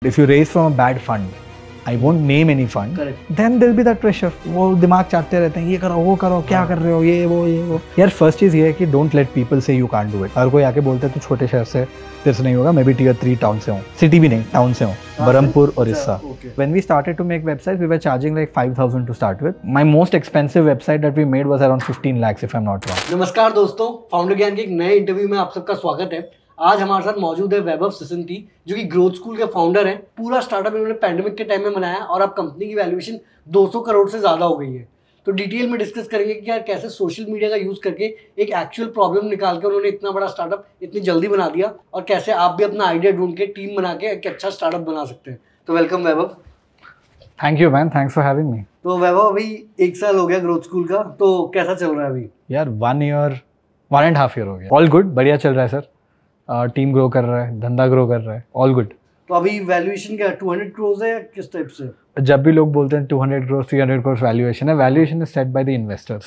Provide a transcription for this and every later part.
If you raise from a bad fund, I won't name any fund. Correct. Then there will be that pressure. वो दिमाग चाटते रहते हैं, ये करो वो करो, क्या कर रहे हो, ये वो. यार फर्स्ट चीज़ ये है कि don't let people say you can't do it. हर कोई आके बोलता है तू छोटे शहर से तेरे से नहीं होगा, मैं भी tier 3 टाउन से हूँ, सिटी भी नहीं टाउन से हूँ, Berhampur Odisha. When we started to make websites, we were charging like 5,000 to start with. My most expensive website that we made was around 15 lakhs if I'm not wrong. नमस्कार दोस्तों, founder ज्ञान के एक नए इंटरव्यू में आप सबका स्वागत है। आज हमारे साथ मौजूद है वैभव सिसंती, जो कि ग्रोथ स्कूल के फाउंडर हैं। पूरा स्टार्टअप इन्होंने पैंडेमिक के टाइम में बनाया और अब कंपनी की वैल्यूएशन 200 करोड़ से ज़्यादा हो गई है। तो डिटेल में डिस्कस करेंगे कि यार कैसे सोशल मीडिया का यूज़ करके एक एक्चुअल प्रॉब्लम निकाल के उन्होंने इतना बड़ा स्टार्टअप इतनी जल्दी बना दिया और कैसे आप भी अपना आइडिया ढूंढ के टीम बना के एक अच्छा स्टार्टअप बना सकते हैं। तो welcome Vaibhav. Thank you man, thanks for having me. तो वैभव अभी 1 साल हो गया ग्रोथ स्कूल का, तो कैसा चल रहा है अभी? यार 1.5 year हो गया। ऑल गुड, बढ़िया चल रहा है सर। टीम ग्रो कर रहा है, धंधा ग्रो कर रहा है, ऑल गुड। तो अभी वैल्यूएशन क्या 200 करोड़ है या किस टाइप से? जब भी लोग बोलते हैं 200 करोड़ 300 करोड़ वैल्यूएशन है, valuation is set by the investors.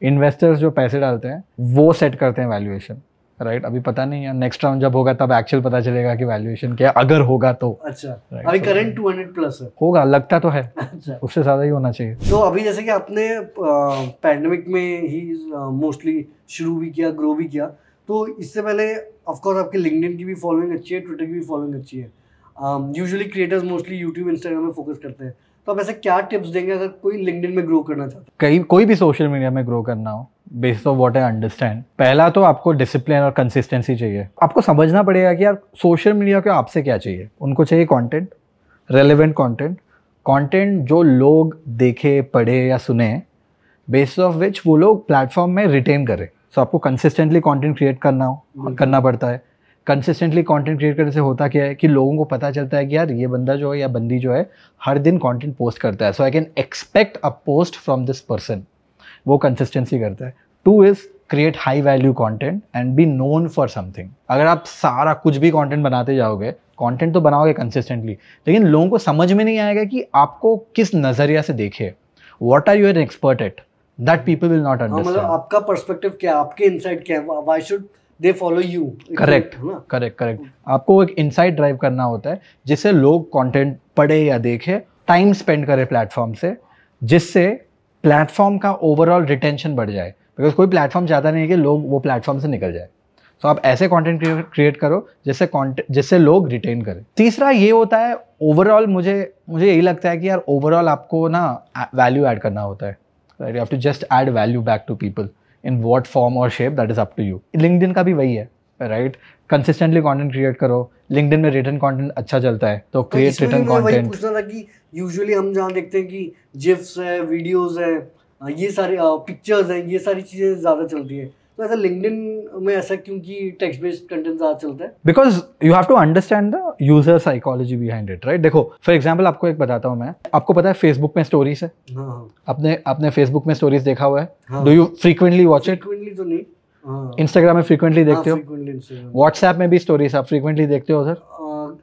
Investors जो पैसे डालते हैं वो सेट करते हैं वैल्यूएशन, राइट? अभी पता नहीं है, नेक्स्ट राउंड जब होगा तब एक्चुअल पता चलेगा कि वैल्यूएशन क्या, अगर होगा तो। अच्छा, अभी करंट 200 प्लस है? होगा, लगता तो है। अच्छा, उससे ज़्यादा ही होना चाहिए। तो अभी जैसे कि आपने पैंडेमिक में ही मोस्टली शुरू भी किया, ग्रो भी किया, तो इससे पहले ऑफकोर्स आपकी लिंक्डइन की भी फॉलोइंग अच्छी है, ट्विटर की भी फॉलोइंग अच्छी है। Usually creators mostly YouTube Instagram में फोकस करते हैं, तो आप ऐसे क्या टिप्स देंगे अगर कोई लिंक्डइन में ग्रो करना चाहता है? कोई भी सोशल मीडिया में ग्रो करना हो, based of what I understand, पहला तो आपको डिसिप्लिन और कंसिस्टेंसी चाहिए। आपको समझना पड़ेगा कि यार सोशल मीडिया को आपसे क्या चाहिए। उनको चाहिए कंटेंट, रेलेवेंट कंटेंट जो लोग देखे, पढ़े या सुने, बेस्ड ऑफ विच वो लोग प्लेटफॉर्म में रिटेन करें। सो आपको कंसिस्टेंटली कंटेंट क्रिएट करना पड़ता है। कंसिस्टेंटली कंटेंट क्रिएट करने से होता क्या है कि लोगों को पता चलता है कि यार ये बंदा जो है या बंदी जो है हर दिन कंटेंट पोस्ट करता है, so I can expect a post from this person. वो कंसिस्टेंसी करता है। 2 is create high value content and be known for something. अगर आप सारा कुछ भी कंटेंट बनाते जाओगे, कंटेंट तो बनाओगे कंसिस्टेंटली, लेकिन लोगों को समझ में नहीं आएगा कि आपको किस नज़रिया से देखे, what are you an expert at, that people will not understand. मतलब आपका पर्सपेक्टिव क्या है, आपके इनसाइट क्या है, why should they follow you? Correct. आपको एक इनसाइट ड्राइव करना होता है जिससे लोग कंटेंट पढ़े या देखे, टाइम स्पेंड करे प्लेटफॉर्म से, जिससे प्लेटफॉर्म का ओवरऑल रिटेंशन बढ़ जाए। बिकॉज कोई प्लेटफॉर्म चाहता नहीं है कि लोग वो प्लेटफॉर्म से निकल जाए। तो आप ऐसे कंटेंट क्रिएट करो जिससे लोग रिटेन करें। तीसरा ये होता है ओवरऑल, मुझे यही लगता है कि यार ओवरऑल आपको ना वैल्यू ऐड करना होता है। You have to just add value back to people in what form और shape, that is up to you. LinkedIn का भी वही है, राइट? कंसिस्टेंटली कंटेंट क्रिएट करो। लिंक्डइन में रिटन कंटेंट अच्छा चलता है, तो क्रिएट रिटन कंटेंट। पूछना था कि यूजुअली हम जहाँ देखते हैं कि जिफ्स है, वीडियोस है, ये सारी पिक्चर्स हैं, ये सारी चीज़ें ज़्यादा चलती है, तो ऐसा लिंक्डइन में ऐसा क्योंकि टेक्स्ट बेस्ड कंटेंट ज़्यादा चलता है? Because you have to understand the user psychology behind it, right? देखो फॉर एग्जाम्पल आपको एक बताता हूँ मैं। आपको पता है फेसबुक में स्टोरीज है? आपने फेसबुक में स्टोरीज देखा हुआ है? Do you frequently watch it? Frequently तो नहीं। इंस्टाग्राम में फ्रीक्वेंटली देखते हो? व्हाट्सएप में भी स्टोरीज आप फ्रीक्वेंटली देखते हो सर?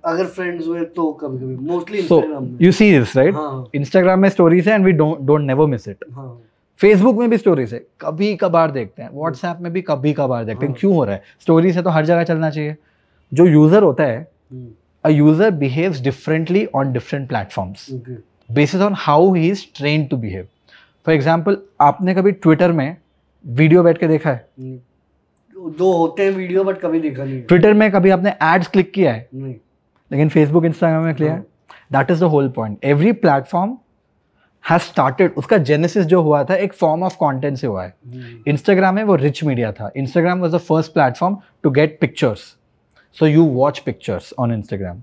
अगर फ्रेंड्स हुए तो कभी-कभी, मोस्टली इंस्टाग्राम में। You see this, right? Instagram में स्टोरीज है and we don't never miss it. Facebook में भी स्टोरीज है, कभी कभार देखते हैं। व्हाट्सएप में भी कभी कभार देखते हैं। क्यों हो रहा है? स्टोरीज है तो हर जगह चलना चाहिए। जो यूजर होता है, a user behaves differently on different platforms basis on how he is trained to behave. For example, आपने कभी ट्विटर में वीडियो बैठ के देखा है? दो होते हैं वीडियो, बट कभी देखा नहीं। ट्विटर में कभी आपने एड्स क्लिक किया है? नहीं। लेकिन फेसबुक, इंस्टाग्राम में किया है। That is the whole point. Every platform has started, उसका जेनेसिस जो हुआ था एक फॉर्म ऑफ कंटेंट से हुआ है। इंस्टाग्राम में वो रिच मीडिया था। Instagram was the first platform to get pictures, so you watch pictures on Instagram.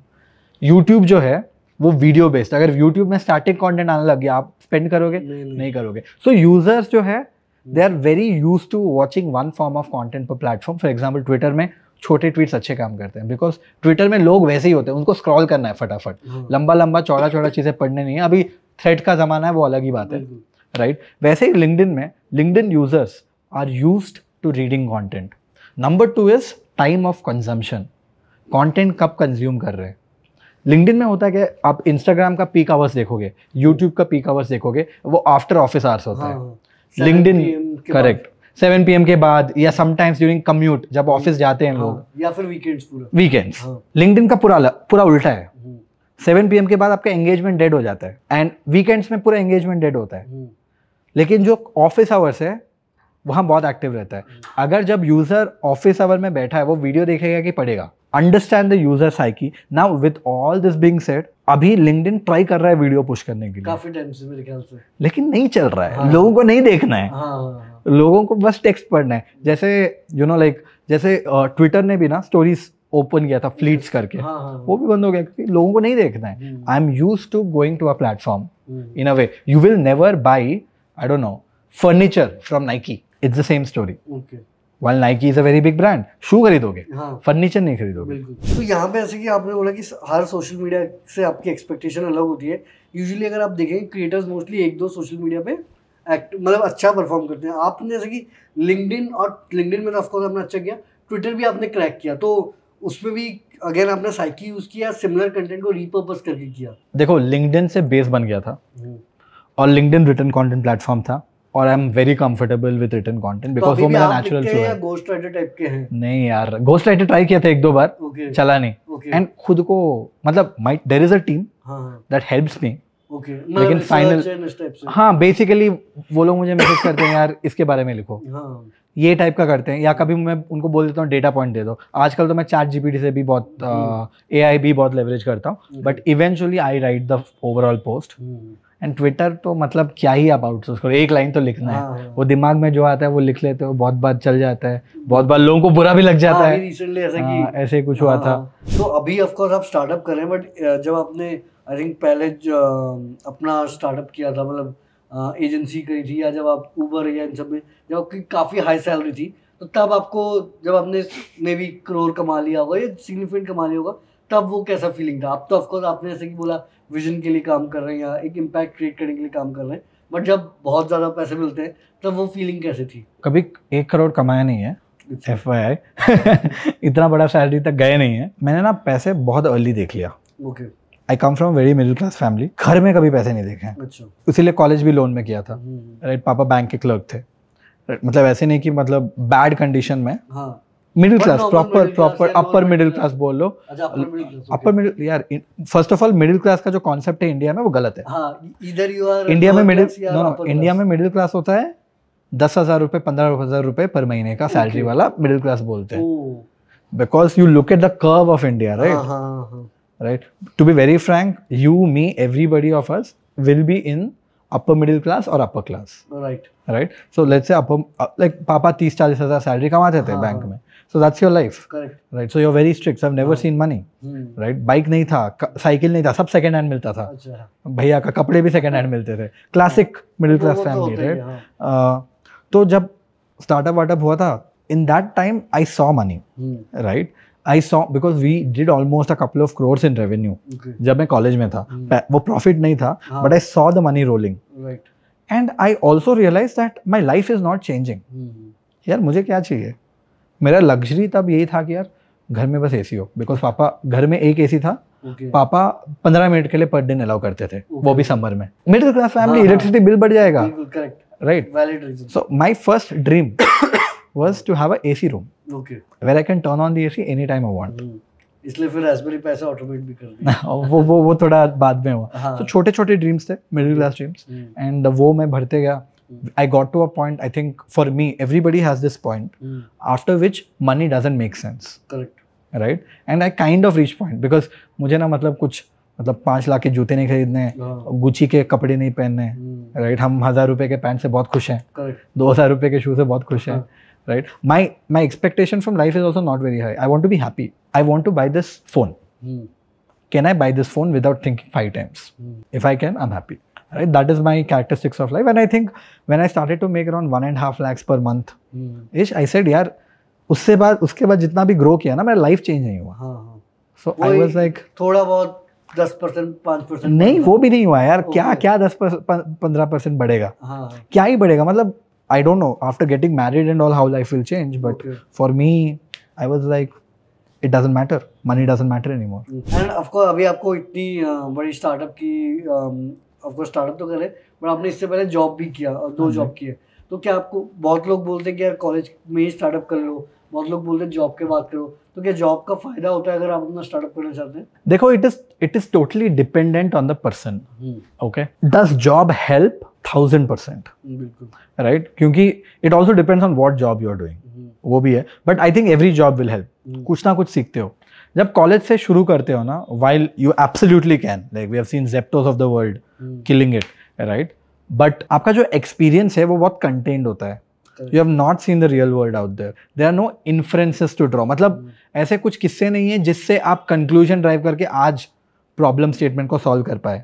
YouTube जो है वो वीडियो बेस्ड। अगर यूट्यूब में स्टैटिक कंटेंट आने लग गया, आप स्पेंड करोगे? नहीं करोगे। सो यूजर्स जो है they are very used to watching one form of content per platform. For example Twitter में छोटे ट्वीट्स अच्छे काम करते हैं, बिकॉज ट्विटर में लोग वैसे ही होते हैं, उनको स्क्रॉल करना है फटाफट। लंबा चौड़ा चीज़ें पढ़ने नहीं है। अभी थ्रेड का ज़माना है, वो अलग ही बात है, राइट? वैसे ही लिंक्डइन में LinkedIn users are used to reading content. Number 2 is time of consumption. Content कब कंज्यूम कर रहे हैं? लिंक्डइन में होता है कि आप इंस्टाग्राम का पीक आवर्स देखोगे, यूट्यूब का पीक आवर्स देखोगे, वो आफ्टर ऑफिस आवर्स होता है। लिंक्डइन, करेक्ट, 7 PM के बाद, या समटाइम्स ड्यूरिंग कम्यूट, जब ऑफिस जाते हैं लोग, या फिर वीकेंड्स। लिंक्डइन का पूरा उल्टा है। 7 PM के बाद आपका एंगेजमेंट डेड हो जाता है, एंड वीकेंड्स में पूरा एंगेजमेंट डेड होता है। लेकिन जो ऑफिस आवर्स है वहाँ बहुत एक्टिव रहता है। अगर जब यूजर ऑफिस आवर में बैठा है वो वीडियो देखेगा कि पढ़ेगा, understand the user psyche. Now with all this being said, अभी लिंक्डइन ट्राई कर रहा है वीडियो पुश करने के लिए काफी टाइम से मेरे ख्याल से, लेकिन नहीं चल रहा है। हाँ। लोगों को नहीं देखना है, हाँ। लोगों को बस टेक्स्ट पढ़ना है। जैसे लाइक जैसे ट्विटर ने भी ना स्टोरीज ओपन किया था फ्लीट्स करके, हाँ। वो भी बंद हो गया क्योंकि लोगों को नहीं देखना है। I am used to going to a platform in a way. You will never buy, I don't know, furniture from Nike, it's the same story. While Nike is a very big brand, shoe खरीदोगे, furniture नहीं खरीदोगे। बिल्कुल। तो यहाँ पे ऐसे कि आपने बोला कि हर सोशल मीडिया से आपकी एक्सपेक्टेशन अलग होती है। यूजुअली अगर आप देखें क्रिएटर्स मोस्टली 1-2 सोशल मीडिया पे मतलब अच्छा परफॉर्म करते हैं। आपने जैसे कि लिंक्डइन में तो ऑफकोर्स आपने अच्छा किया, ट्विटर भी आपने क्रैक किया, तो उसमें भी अगेन आपने साइकी यूज किया, सिमिलर कंटेंट को रीपर्पस करके किया। देखो लिंक्डइन से बेस बन गया था और लिंक्डइन रिटन कंटेंट प्लेटफॉर्म था और I am very comfortable with written content because वो मेरा नेचुरल फ्लो है। घोस्ट राइटर टाइप के हैं? नहीं यार, घोस्ट राइटर ट्राई किया था 1-2 बार, चला नहीं। एंड खुद को मतलब there is a team that helps me, लेकिन फाइनल हाँ बेसिकली वो लोग मुझे मैसेज करते हैं यार इसके बारे में लिखो, ये टाइप का करते हैं। या कभी मैं उनको बोल देता हूँ डेटा पॉइंट दे दो। आजकल तो मैं चैट जीपीटी से भी बहुत AI भी बहुत लेवरेज करता हूँ, but eventually I right the overall post. And Twitter तो मतलब क्या ही अबाउट उसको एक लाइन तो लिखना है, वो दिमाग में जो आता है वो लिख लेते हो, बहुत बार चल जाता है, बहुत बार लोगों को बुरा भी लग जाता है। रिसेंटली ऐसे कुछ हुआ था। तो अभी ऑफ कोर्स आप स्टार्टअप कर रहे हैं, बट जब आपने आई थिंक पहले अपना स्टार्टअप किया था, मतलब एजेंसी करी थी, या जब आप उबर या इन सब में जब आपकी काफ़ी हाई सैलरी थी, तो तब आपको जब आपने मे बी करोड़ कमा लिया होगा या सिग्निफिकेंट कमा लिया होगा, तब वो कैसा फीलिंग था? अब तो ऑफकोर्स आपने जैसे कि बोला विजन के लिए काम कर रहे हैं या एक इम्पैक्ट क्रिएट करने के लिए काम कर रहे हैं, बट जब बहुत ज़्यादा पैसे मिलते हैं तब वो फीलिंग कैसे थी? कभी 1 करोड़ कमाया नहीं है, FYI इतना बड़ा सैलरी तक गए नहीं है। मैंने ना पैसे बहुत अर्ली देख लिया। Okay. I come from very middle class family, घर में कभी पैसे नहीं देखे हैं। अच्छा। इसीलिए कॉलेज भी लोन में किया था। राइट, पापा बैंक के क्लर्क थे। मतलब ऐसे नहीं कि मतलब बैड कंडीशन में, middle class, proper upper middle class बोल लो। अपर मिडिल यार, first of all middle class का जो कॉन्सेप्ट है इंडिया में वो गलत है। इधर यू आर इंडिया में इंडिया में मिडिल क्लास होता है 10,000 रुपए 15,000 रुपए पर महीने का सैलरी वाला मिडिल क्लास बोलते हैं, because you look at the curve of India, right? To be very frank, you, me, everybody of us will be in upper middle class or upper class, right? So let's say upper, like पापा 30-40 हज़ार salary कमाते थे bank में, so that's your life, right? So you're very strict. So I've never seen money, right? Bike नहीं था, cycle नहीं था, सब सेकेंड हैंड मिलता था। भैया का कपड़े भी सेकेंड हैंड मिलते थे। Classic middle class family, right? तो जब स्टार्टअप वार्टअप हुआ था, in that time I saw money, right? I saw, because we did almost a couple of crores in revenue. जब मैं कॉलेज में था, वो प्रॉफिट नहीं था, but I saw the money rolling. Right. And I also realized that my life is not changing. यार मुझे क्या चाहिए? मेरा लग्जरी तब यही था कि यार घर में बस एसी हो, बिकॉज पापा घर में एक एसी था। पापा 15 मिनट के लिए पर डे अलाउ करते थे, वो भी समर में। Middle class family, electricity bill बढ़ जाएगा, right? So my first dream was to have a AC room, where I can turn on the AC anytime I want. इसलिए फिर रास्पबेरी पैसा ऑटोमेट भी कर दिया। वो थोड़ा बाद में हुआ। तो छोटे छोटे ड्रीम्स थे, मिडिल क्लास ड्रीम्स, एंड वो मैं भरते गया। I got to a point, I think for me, everybody has this point, after which money doesn't make sense. Correct. Right? And I kind of reached point, because मुझे ना मतलब कुछ 5 लाख के जूते नहीं खरीदने, गुची के कपड़े नहीं पहनने, राइट? हम 1,000 रुपए के पैंट से बहुत खुश हैं, 2,000 रुपए के शू से बहुत खुश हैं, right? My expectation from life is also not very high. I want to be happy. I want to buy this phone. Can I buy this phone without thinking 5 times? If I can, I'm happy. Right? That is my characteristics of life. And I think when I started to make around 1.5 lakhs per month, I said यार उसके बाद जितना भी grow किया ना, मेरा life change नहीं हुआ। So I was like थोड़ा बहुत 10% 5% नहीं, वो भी नहीं हुआ यार। क्या 10-15% बढ़ेगा? क्या ही बढ़ेगा? मतलब I don't know, after getting married and all, how life will change, but for me, I was like, it doesn't matter, money doesn't matter anymore. And of course, अभी आपको इतनी बड़ी स्टार्टअप की, of course स्टार्टअप तो करे, but आपने इससे पहले जॉब भी किया और 2 जॉब किए, तो क्या आपको बहुत लोग बोलते हैं कि यार कॉलेज में ही स्टार्टअप कर लो, बहुत लोग बोलते हैं जॉब के बात करो, तो क्या जॉब का फायदा होता है अगर आप अपना स्टार्टअप करना चाहते हैं? देखो, it is totally dependent on the person. Okay, does job help? 1000%. बिल्कुल. राइट, क्योंकि it also depends on what job you are doing, वो भी है. But I think every job will help. कुछ ना कुछ सीखते हो जब कॉलेज से शुरू करते हो ना. While you absolutely can, like we have seen Zeptos of the world killing it, right. But आपका जो एक्सपीरियंस है वो बहुत कंटेन्ड होता है. You have not seen the real world out there. There are no inferences to draw. मतलब ऐसे कुछ किस्से नहीं है जिससे आप कंक्लूजन ड्राइव करके आज प्रॉब्लम स्टेटमेंट को सॉल्व कर पाए,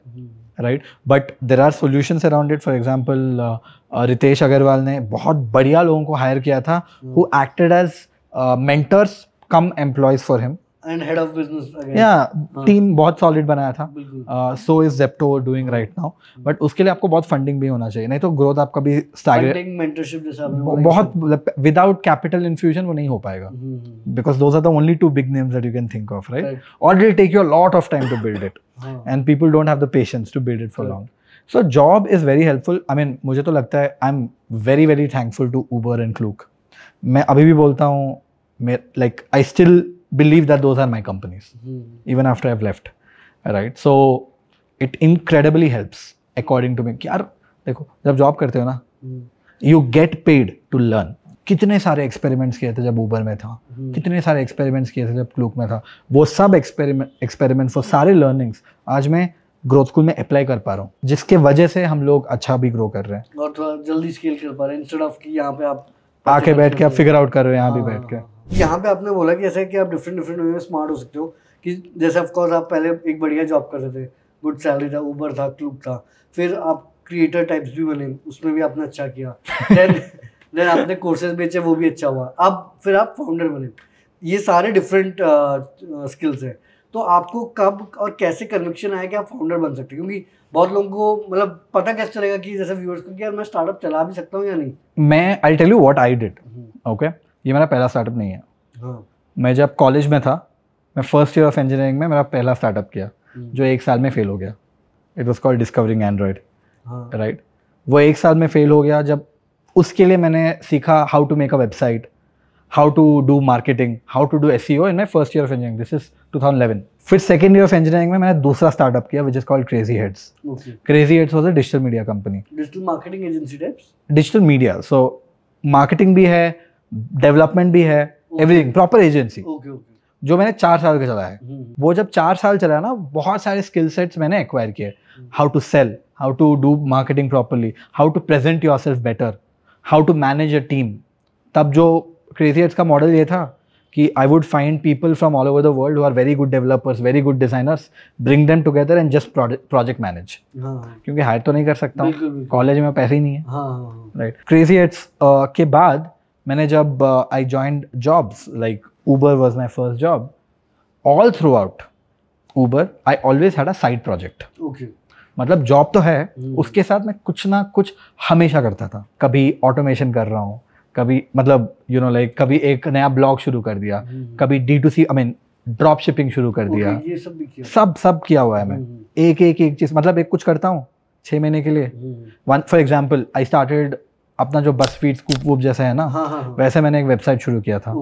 right. But there are solutions around it. For example Ritesh Agarwal ने बहुत बढ़िया लोगों को हायर किया था who acted as mentors come employees for him. And head of business again. Yeah, team बहुत सॉलिड बनाया था. So is Zepto doing right now. But उसके लिए आपको बहुत फंडिंग भी होना चाहिए, नहीं तो ग्रोथ आपका भी Funding, mentorship जैसा आपने बोला, बहुत विदाउट कैपिटल इन्फ्यूजन वो नहीं हो पाएगा. Because those are the only two big names that you can think of, right? Or it will take you a lot of time to build it, and people don't have the patience to build it for long. So job is very helpful. I mean, मुझे तो लगता है I'm very very thankful to Uber and Klook. मैं अभी भी बोलता हूँ, like I still believe that those are my companies, even after I've left, right? So it incredibly helps according to me. कि यार देखो, जब जॉब करते हो ना, you get paid to learn. कितने सारे एक्सपेरिमेंट्स किए थे जब ऊबर में था, कितने सारे एक्सपेरिमेंट्स किए थे जब क्लूक में था. वो सब एक्सपेरिमेंट्स, वो सारे लर्निंग्स आज मैं ग्रोथ स्कूल में अप्लाई कर पा रहा हूँ, जिसके वजह से हम लोग अच्छा भी ग्रो कर रहे हैं और थोड़ा जल्दी स्केल कर पा रहे हैं, इंस्टेड ऑफ कि यहाँ पे आप आके बैठ के आप फिगर आउट कर रहे हो यहाँ भी बैठ के. यहाँ पे आपने बोला कि ऐसा कि आप डिफरेंट वे में स्मार्ट हो सकते हो, कि जैसे ऑफ कोर्स आप पहले एक बढ़िया जॉब कर रहे थे, गुड सैलरी था, ऊबर था, क्लूक था, फिर आप क्रिएटर टाइप्स भी बने, उसमें भी आपने अच्छा किया. देन आपने कोर्सेज बेचे, वो भी अच्छा हुआ. अब फिर आप फाउंडर बने. ये सारे डिफरेंट स्किल्स हैं. तो आपको कब और कैसे कन्विक्शन आया कि आप फाउंडर बन सकते हैं? क्योंकि बहुत लोगों को मतलब पता कैसे चलेगा कि जैसे व्यूअर्स को कि यार मैं स्टार्टअप चला भी सकता हूँ या नहीं? मैं I tell you what I did. Okay, ये मेरा पहला स्टार्टअप नहीं है. मैं जब कॉलेज में था, मैं फर्स्ट ईयर ऑफ इंजीनियरिंग में मेरा पहला स्टार्टअप किया, जो 1 साल में फेल हो गया. It was called discovering Android, right. वो 1 साल में फेल हो गया. जब उसके लिए मैंने सीखा how to make a website, how to do marketing, how to do SEO in my first year of engineering. This is 2011. फिर सेकेंड ईयर ऑफ इंजीनियरिंग में मैंने दूसरा स्टार्टअप किया, which is called crazy heads. Crazy heads was a digital media company, digital marketing agency types, digital media. So marketing भी है, development भी है, everything, proper agency. जो मैंने 4 साल का चला है. वो जब 4 साल चला ना, बहुत सारे स्किल सेट्स मैंने एक्वायर किए. How to sell, how to do marketing properly, how to present yourself better, how to manage a team. तब जो क्रेजी हेड्स का मॉडल ये था कि I would find people from all over the world who are very good developers, very good designers, bring them together and just project manage. क्योंकि hire तो नहीं कर सकता हूँ, कॉलेज में पैसे ही नहीं है, राइट. क्रेजी हेड्स के बाद मैंने जब I joined jobs, like Uber was my first job. All throughout Uber, I always had a side project. Okay. मतलब जॉब तो है, उसके साथ मैं कुछ ना कुछ हमेशा करता था. कभी ऑटोमेशन कर रहा हूँ, कभी मतलब यू नो लाइक कभी एक नया ब्लॉग शुरू कर दिया, कभी D2C I mean drop shipping शुरू कर दिया. ये सब भी किया, सब किया हुआ है मैं. एक चीज, मतलब एक कुछ करता हूँ 6 महीने के लिए. फॉर एग्जाम्पल, आई स्टार्टेड अपना जो BuzzFeed स्कूप वूप जैसा है ना, वैसे मैंने एक वेबसाइट शुरू किया था,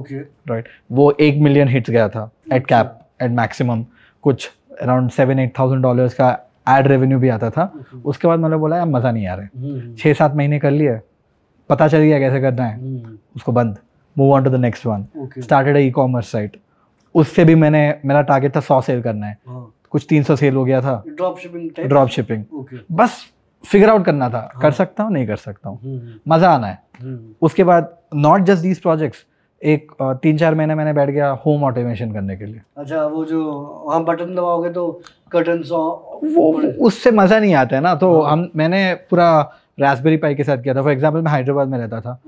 राइट. वो 1 मिलियन हिट्स गया था एट मैक्सिमम. कुछ अराउंड $7,000-8,000 का एड रेवेन्यू भी आता था. उसके बाद मैंने बोला यार मज़ा नहीं आ रहा है. 6-7 महीने कर लिए, पता चल गया कैसे करना है, उसको बंद. Move on to the next one. Started e-commerce site. उससे भी मेरा टारगेट था 100 सेल करना है. कुछ 300 सेल हो गया था. Drop shipping. बस फिगर आउट करना था, कर सकता हूँ नहीं कर सकता हूँ, मजा आना है. उसके बाद नॉट जस्ट दीज प्रोजेक्ट्स, एक 3-4 महीने मैंने बैठ गया होम ऑटोमेशन करने के लिए. अच्छा, वो जो हम बटन दबाओगे तो कर्टन्स, वो उससे मजा नहीं आता है ना. तो मैंने पूरा रास्पबेरी पाई के साथ किया था. फॉर एग्जाम्पल, मैं हैदराबाद में रहता था,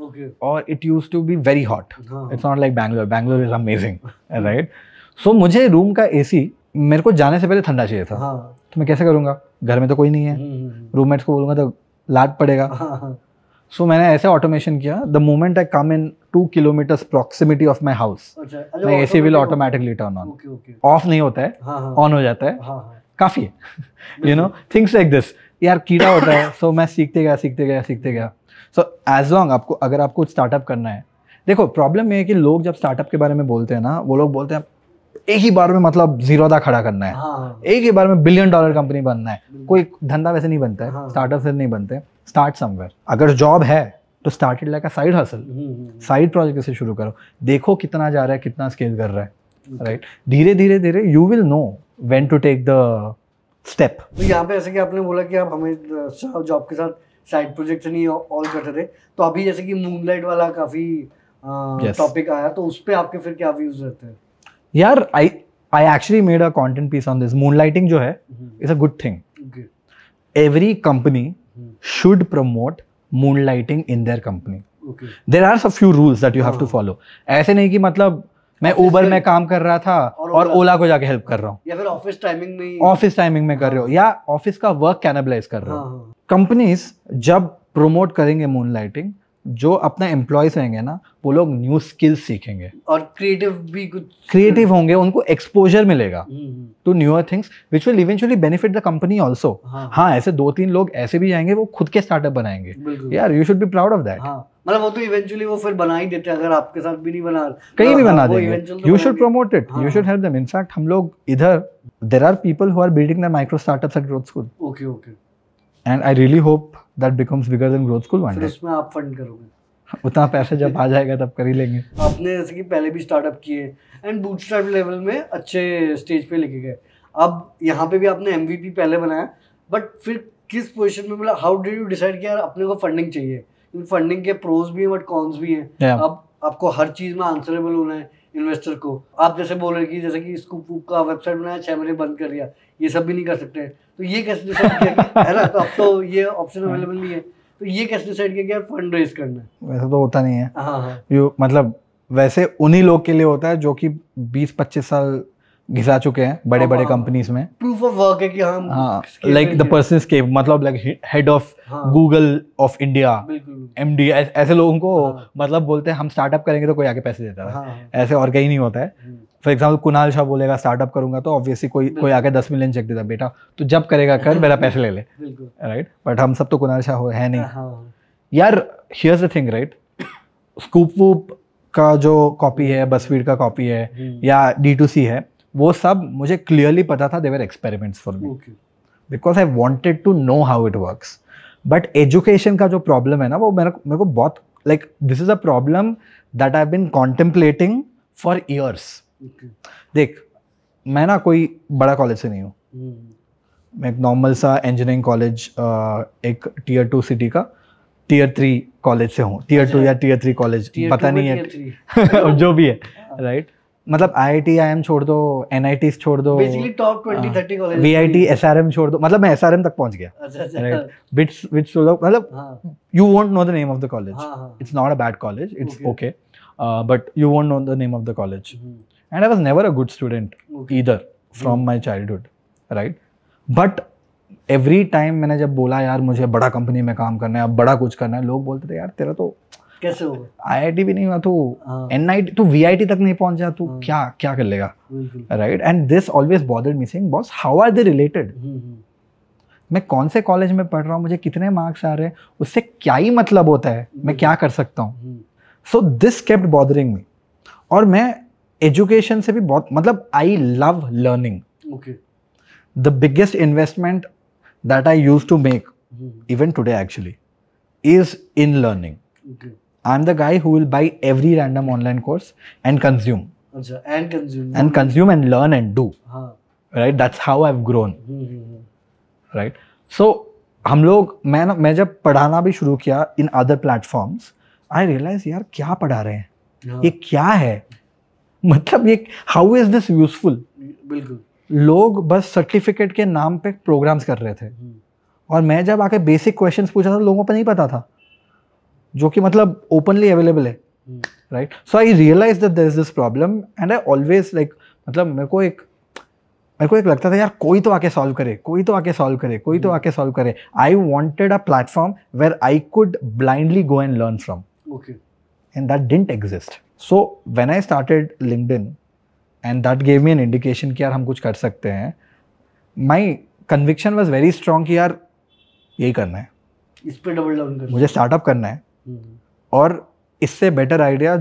और it use to be very hot. It's not like Bangalore is amazing, right. So मुझे रूम का AC मेरे को जाने से पहले ठंडा चाहिए था. तो मैं कैसे करूँगा, घर में तो कोई नहीं है, रूममेट्स को बोलूँगा तो लाट पड़ेगा. सो मैंने ऐसे ऑटोमेशन किया, the moment I come in 2 kilometres proximity of my house, my AC will automatically turn on. Of नहीं होता है, ऑन हो जाता है. काफ़ी है, you know, things like this. यार कीड़ा होता है. सो मैं सीखते गया. सो एज लॉन्ग अगर आपको स्टार्टअप करना है, देखो प्रॉब्लम ये है कि लोग जब स्टार्टअप के बारे में बोलते हैं ना, वो लोग बोलते हैं एक ही बार में मतलब जीरोदा खड़ा करना है, हाँ, एक ही बार में $1 बिलियन कंपनी बनना है। बिल्कुल। कोई धंधा वैसे नहीं बनता है, हाँ। स्टार्टअप से नहीं बनते। Start somewhere. अगर जॉब है तो start it like a side hustle, side project से शुरू करो, देखो कितना जा रहा है, कितना स्केल कर रहा है, राइट। धीरे धीरे धीरे you will know when to take the step. तो यहाँ पे जैसे कि आपने बोला कि आप हमें जॉब के साथ साइड प्रोजेक्ट नहीं ऑल करते थे, तो अभी जैसे कि मूनलाइट वाला काफी टॉपिक आया, तो उस पे आपके फिर क्या व्यूज रहते हैं? यार I actually made a content piece on this. Moonlighting जो है is a good thing. Every company should promote moonlighting in their company. Okay. There are a few rules that you have to follow. ऐसे नहीं कि मतलब मैं उबर में काम कर रहा था और ओला को जाके हेल्प कर रहा हूँ, या फिर ऑफिस टाइमिंग में कर रहे हो, या ऑफिस का वर्क कैनबलाइज कर रहे हो। कंपनीज जब प्रोमोट करेंगे मूनलाइटिंग, जो अपना एम्प्लॉयज रहेंगे ना, वो लोग न्यू स्किल्स सीखेंगे और क्रिएटिव भी कुछ क्रिएटिव होंगे, उनको एक्सपोजर मिलेगा to newer things which will eventually benefit the company also. हाँ, ऐसे 2-3 लोग ऐसे भी जाएंगे, वो खुद के स्टार्टअप बनाएंगे। यार you should be proud of that. मतलब वो तो इवेंचुअली वो फिर बना ही देते हैं, अगर आपके साथ भी नहीं बना, कहीं भी बना देंगे। You should promote it, you should help them. In fact हम लोग इधर there are people who are building their micro startups at Growth School. Okay okay. And I really hope that becomes bigger than Growth School one day. उसमें आप fund करोगे? उतना पैसा जब आ जाएगा तब कर ही लेंगे। आपने जैसे कि पहले भी स्टार्टअप किए एंड बूटस्ट्रैप लेवल में अच्छे स्टेज पे लेके गए, अब यहाँ पे भी आपने एमवीपी पहले बनाया, बट फिर किस पोजीशन में, मतलब हाउ डिड यू डिसाइड कि यार अपने को फंडिंग चाहिए? क्योंकि फंडिंग के प्रोज भी हैं बट कॉन्स भी हैं। अब आपको हर चीज में आंसरेबल होना है इन्वेस्टर को। आप जैसे बोल रहे कि जैसे कि स्कूप का वेबसाइट बनाया, 6 महीने बंद कर दिया, ये सब भी नहीं कर सकते, तो ये कैसे डिसाइड किया है ना? तो अब तो ये ऑप्शन अवेलेबल नहीं है, तो ये कैसे डिसाइड किया कि यार फंड रेज करना है? वैसे तो होता नहीं है। हाँ। मतलब वैसे उन्हीं लोग के लिए होता है जो कि 20-25 साल घिसा चुके हैं बड़े बड़े कंपनीज में। प्रूफ ऑफ वर्क है कि हम लाइक द पर्सन स्केप, मतलब like head of Google of India, MD, ऐसे लोगों को मतलब बोलते हैं हम स्टार्टअप करेंगे तो कोई आके पैसे देता है। ऐसे और कहीं नहीं होता है। फॉर एग्जाम्पल कुणाल शाह बोलेगा स्टार्टअप करूंगा, तो ऑब्वियसली कोई आके 10 मिलियन चेक देता, बेटा तो जब करेगा कर, मेरा पैसे ले ले, राइट। बट हम सब तो कुणाल शाह है नहीं। यार here's the thing, right, ScoopWhoop का जो कॉपी है, बसफीड का कॉपी है, या D2C है, वो सब मुझे क्लियरली पता था, they were experiments for me, because I wanted to know how it works. But education का जो प्रॉब्लम है ना, वो मेरे को बहुत like this is a problem that I have been contemplating for years. देख, मैं ना कोई बड़ा कॉलेज से नहीं हूँ, मैं एक नॉर्मल सा इंजीनियरिंग कॉलेज, एक Tier 2 सिटी का Tier 3 कॉलेज से हूँ। Tier 2 या Tier 3 कॉलेज पता नहीं है जो भी है, राइट। मतलब IIT IIM छोड़ दो, NITs छोड़ दो, basically top 20-30 college, VIT SRM छोड़ दो, मतलब मैं SRM तक पहुंच गया, राइट। बिट्स मतलब you won't know the name of the college, it's not a bad college, it's okay, but you won't know the name of the college, and I was never a good student either from my childhood, right. But every time मैंने जब बोला यार मुझे बड़ा company में काम करना है, अब बड़ा कुछ करना है, लोग बोलते थे यार तेरा तो कैसे होगा, IIT भी नहीं हुआ तू, NIT तू VIT तक नहीं पहुंचा, तू क्या कर लेगा, right. And this always bothered me, saying boss how are they related, मैं कौन से कॉलेज में पढ़ रहा हूँ, मुझे कितने मार्क्स आ रहे हैं, उससे क्या ही मतलब होता है, मैं क्या कर सकता हूँ। So this kept bothering me. और मैं एजुकेशन से भी बहुत, मतलब I love learning. The biggest investment that I use to make even today actually is in learning. I'm the guy who will buy every random online course and consume. And consume and learn and do. Right? That's how I've grown. Right? So हम लोग, मैं जब पढ़ाना भी शुरू किया in other platforms, I realized यार क्या पढ़ा रहे हैं, ये क्या है, मतलब ये how is this useful? बिल्कुल। लोग बस सर्टिफिकेट के नाम पे प्रोग्राम्स कर रहे थे, और मैं जब आके बेसिक क्वेश्चंस पूछा था, लोगों को नहीं पता था, जो कि मतलब ओपनली अवेलेबल है, right. So I realize that there is this problem and I always like, मतलब मेरे को एक लगता था यार कोई तो आके सॉल्व करे, कोई तो आके सॉल्व करे। I wanted a platform where I could blindly go and learn from, and that didn't exist. So when I started LinkedIn and that gave me an indication कि यार हम कुछ कर सकते हैं, my conviction was very strong कि यार यही करना है, इस पे डबल डाउन करना है, मुझे स्टार्टअप करना है। और इससे better idea,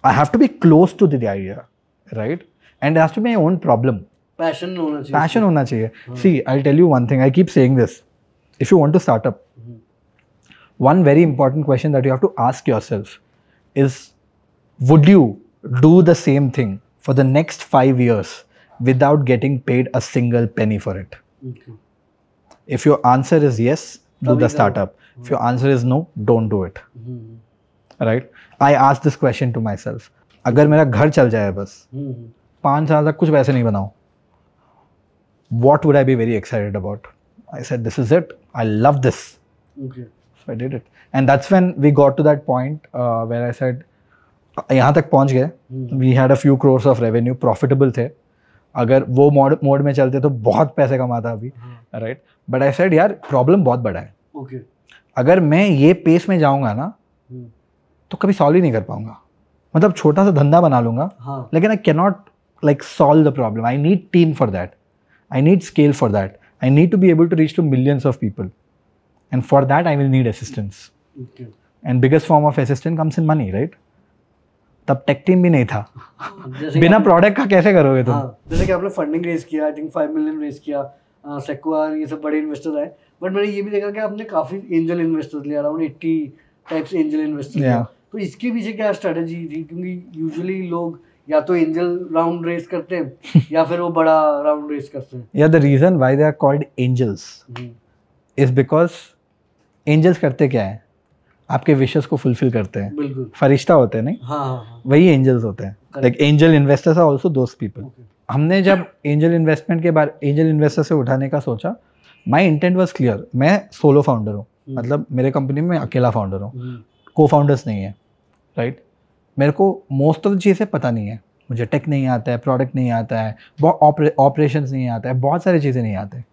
I have to be close to the idea, right, and has to be my own problem. Passion होना चाहिए. पैशन होना चाहिए. See, I tell you one thing, I keep saying this, if you want to start up, one very important question that you have to ask yourself is, would you do the same thing for the next 5 years without getting paid a single penny for it? Okay. If your answer is yes, do the startup. If your answer is no, don't do it. Right? I asked this question to myself. अगर मेरा घर चल जाए बस 5 साल तक कुछ पैसे नहीं बनाऊं, what would I be very excited about? I said, this is it. I love this. Okay. So I did it. And that's when we got to that point where I said, यहाँ तक पहुँच गए. We had a few crores of revenue, profitable थे. अगर वो mode में चलते तो बहुत पैसे कमाता अभी, right? But I said, यार प्रॉब्लम बहुत बड़ा है. Okay. अगर मैं ये पेस में जाऊँगा ना तो कभी सॉल्व ही नहीं कर पाऊंगा. मतलब छोटा सा धंधा बना लूंगा, लेकिन I cannot like solve the problem. I need team for that. I need scale for that. I need to be able to reach to millions of people. And for that, I will need assistance. Okay. And biggest form of assistance comes in money, right? तब tech team भी नहीं था. बिना product का कैसे करोगे तुम? जैसे कि आपने फंडिंग रेज किया, आई थिंक 5 मिलियन रेज किया, सेक्वा, ये सब बड़े इन्वेस्टर्स आए, बट मैंने ये भी देखा कि आपने काफी एंजल इन्वेस्टर्स लिया, अराउंड 80 टाइप्स एंजल इन्वेस्टर्स लिया. तो इसके पीछे क्या स्ट्रेटजी थी? क्योंकि यूजुअली लोग या तो एंजल राउंड रेज करते हैं या फिर वो बड़ा राउंड रेज करते हैं. या the reason why they are called angels is because angels करते क्या है? आपके विशेस को फुलफिल करते हैं. बिल्कुल. फरिश्ता होते हैं नहीं? हाँ. वही एंजल्स होते हैं. Like angel investors are also those people. हमने जब एंजल इन्वेस्टमेंट के बारे एंजल इन्वेस्टर से उठाने का सोचा, माय इंटेंट वाज क्लियर. मैं सोलो फाउंडर हूँ, मतलब मेरे कंपनी में अकेला फाउंडर हूँ, को फाउंडर्स नहीं है, राइट? मेरे को मोस्ट ऑफ द चीज़ें पता नहीं है. मुझे टेक नहीं आता है, प्रोडक्ट नहीं आता है, ऑपरेशंस नहीं आता है, बहुत सारी चीज़ें नहीं आते.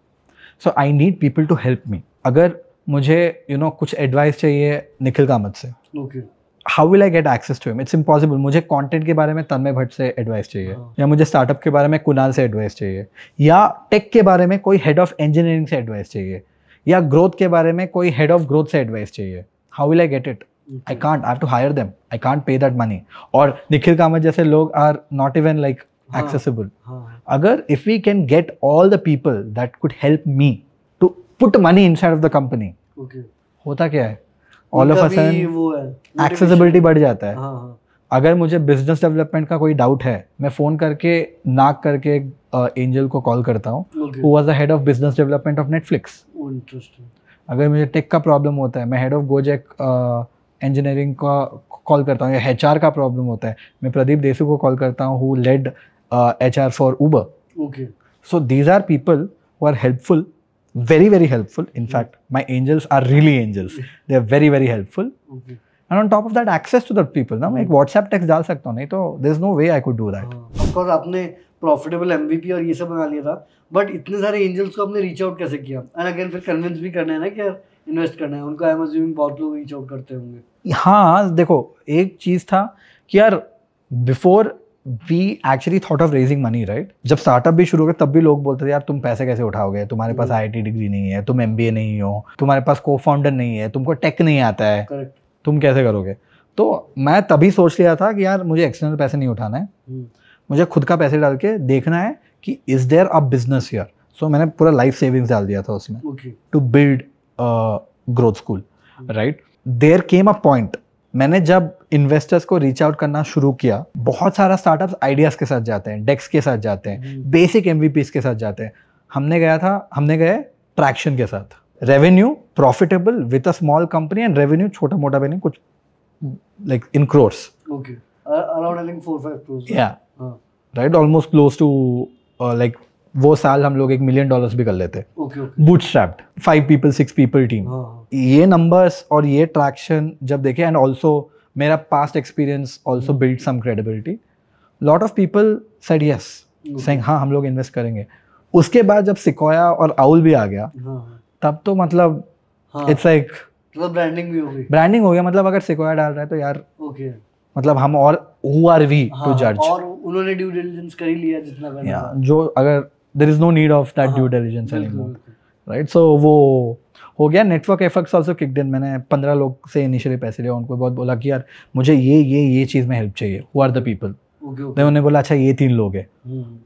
So I need people to help me. अगर मुझे कुछ एडवाइस चाहिए निखिल कामत से, how will I get access to him? It's impossible. मुझे कंटेंट के बारे में तन्मय भट्ट से एडवाइस चाहिए, या मुझे स्टार्टअप के बारे में कुणाल से एडवाइस चाहिए, या टेक के बारे में कोई हेड ऑफ इंजीनियरिंग से एडवाइस चाहिए, या ग्रोथ के बारे में कोई हेड ऑफ ग्रोथ से एडवाइस चाहिए. How will I get it? I can't. I have to hire them. I can't pay that money. और निखिल कामत जैसे लोग are not even like accessible. अगर if we can get all the people that could help me to put money inside of the company, होता क्या है? All of a sudden accessibility बढ़ जाता है. अगर मुझे बिजनेस डेवलपमेंट का कोई डाउट है, मैं फ़ोन करके नाक करके एंजल को कॉल करता हूँ, who was the head of business development of Netflix. अगर मुझे टेक का प्रॉब्लम होता है, मैं हेड ऑफ गोजेक इंजीनियरिंग का कॉल करता हूँ, या HR का प्रॉब्लम होता है, मैं प्रदीप देसू को कॉल करता हूँ, who led HR for Uber. Okay. So these are people who are helpful, very very helpful. In fact, my angels are really angels. They are very very helpful. Okay. And on top of that, access to the people. ना मैं एक WhatsApp text डाल सकता हूँ, नहीं तो there is no way I could do that. Of course आपने profitable MVP और ये सब बना लिया था, बट इतने सारे एंजल्स को आपने रीच आउट कैसे किया? एंड अगेन फिर कन्विंस भी करना है ना कि इन्वेस्ट करना है उनको. आई एम अज्यूमिंग बहुत लोग रीच आउट करते होंगे. हाँ, देखो एक चीज़ था कि यार before we actually thought of raising money, right? जब स्टार्टअप भी शुरू हो गया तब भी लोग बोलते थे यार तुम पैसे कैसे उठाओगे, तुम्हारे पास IIT डिग्री नहीं है, तुम MBA नहीं हो, तुम्हारे पास को फाउंडर नहीं है, तुमको टेक नहीं आता है. Correct. तुम कैसे करोगे? तो मैं तभी सोच लिया था कि यार मुझे एक्सटर्नल पैसे नहीं उठाना है, मुझे खुद का पैसे डाल के देखना है कि is there a business here. So मैंने पूरा लाइफ सेविंग्स डाल दिया था उसमें to build growth school, right? There came a point, मैंने जब इन्वेस्टर्स को रीच आउट करना शुरू किया, बहुत सारा स्टार्टअप्स आइडियाज के साथ जाते हैं, डेक्स के साथ जाते हैं, बेसिक MVPs के साथ जाते हैं. हमने गए ट्रैक्शन के साथ, revenue profitable with a small company, and revenue छोटा मोटा भी नहीं, कुछ like in crores. Okay, around I think 4-5 crores. या right, almost close to like वो साल हम लोग $1 million भी कर लेते. Bootstrapped, 5 people 6 people team. ये नंबर्स और ये ट्रैक्शन जब देखे, एंड ऑल्सो मेरा past experience also build some credibility. Lot of people said yes, saying हाँ हम लोग इन्वेस्ट करेंगे. उसके बाद जब सिकोया और आउल भी आ गया, तब तो मतलब इट्स लाइक ब्रांडिंग भी हो गई. ब्रांडिंग हो गया, मतलब अगर सिकोया डाल रहा है तो यार मतलब हम, और who are we to judge? और उन्होंने ड्यू डिलिजेंस कर ही लिया जितना करना था. जो अगर there is no need of that due diligence anymore, right? So हो गया। Network effects also kicked in. मैंने 15 लोग से इनिशियली पैसे लिए, उनको बहुत बोला कि यार मुझे ये चीज़ में हेल्प चाहिए, हु आर द पीपल। उन्होंने बोला अच्छा ये 3 लोग हैं,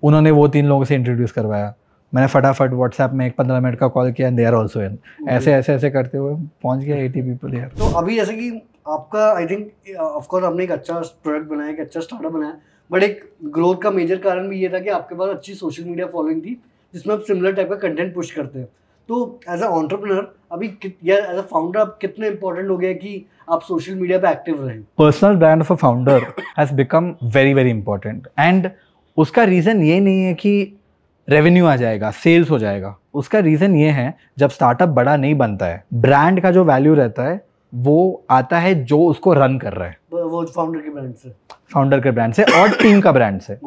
उन्होंने वो 3 लोगों से इंट्रोड्यूस करवाया। मैंने फटाफट व्हाट्सएप में एक 15 मिनट का कॉल किया, दे आर ऑल्सो इन। ऐसे करते हुए पहुंच गया 80 पीपल यार। तो अभी जैसे कि आपका आई थिंक ऑफ कोर्स आपने एक अच्छा प्रोडक्ट बनाया, एक अच्छा स्टार्टअप बनाया, बट एक ग्रोथ का मेजर कारण भी ये था कि आपके पास अच्छी सोशल मीडिया फॉलोइंग थी जिसमें आप सिमिलर टाइप का कंटेंट पुश करते हैं। तो एज अ एंटरप्रेन्योर अभी या एज अ फाउंडर आप कितने इंपॉर्टेंट हो गया कि आप सोशल मीडिया पे एक्टिव रहें? Personal brand of a founder has become very very important. And उसका रीज़न ये नहीं है कि रेवेन्यू आ जाएगा, सेल्स हो जाएगा। उसका रीज़न ये है, जब स्टार्टअप बड़ा नहीं बनता है, ब्रांड का जो वैल्यू रहता है वो आता है जो उसको रन कर रहा है, वो फाउंडर के ब्रांड से, फाउंडर के ब्रांड से और टीम का ब्रांड से,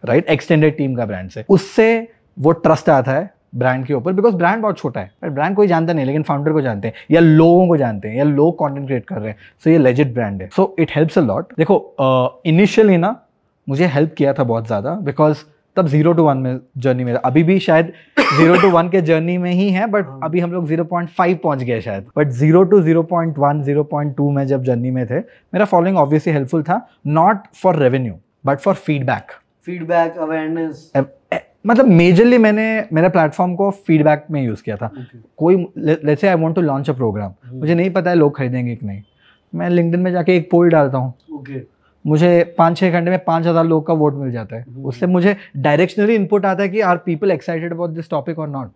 राइट, एक्सटेंडेड टीम का ब्रांड से। उससे वो ट्रस्ट आता है ब्रांड के ऊपर, बिकॉज ब्रांड बहुत छोटा है, ब्रांड कोई जानता नहीं, लेकिन फाउंडर को जानते हैं या लोगों को जानते हैं या लोग कंटेंट क्रिएट कर रहे हैं, सो ये लेजिट ब्रांड है। So it helps a lot. देखो इनिशियली ना मुझे हेल्प किया था बहुत ज़्यादा, बिकॉज तब 0 to 1 में जर्नी मेरा, अभी भी शायद 0 to 1 के जर्नी में ही है, बट अभी हम लोग 0.5 पहुंच गए शायद। बट 0 to 0.1 0.2 में जब जर्नी में थे, मेरा फॉलोइंग ऑब्वियसली हेल्पफुल था, not for revenue but for feedback awareness. मतलब मेजरली मैंने मेरे प्लेटफॉर्म को फीडबैक में यूज़ किया था। कोई let's say I want to launch a program, मुझे नहीं पता है लोग खरीदेंगे कि नहीं, मैं लिंक्डइन में जाके एक पोल डालता हूँ, मुझे 5-6 घंटे में 5000 लोगों का वोट मिल जाता है। उससे मुझे डायरेक्शनली इनपुट आता है कि are people excited about this topic और not.